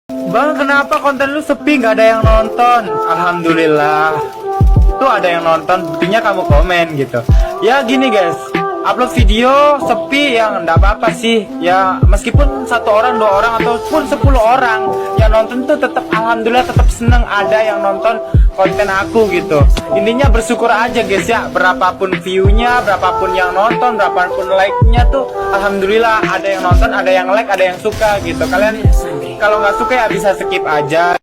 Bang, kenapa konten lu sepi, nggak ada yang nonton? Alhamdulillah, tuh ada yang nonton, buktinya kamu komen gitu. Ya gini guys, upload video sepi yang nggak apa-apa sih. Ya meskipun 1 orang, 2 orang, ataupun 10 orang yang nonton tuh tetap alhamdulillah, tetap seneng ada yang nonton konten aku gitu. Intinya bersyukur aja guys ya, berapapun viewnya, berapapun yang nonton, berapapun like-nya tuh alhamdulillah ada yang nonton, ada yang like, ada yang suka gitu. Kalian kalau nggak suka ya bisa skip aja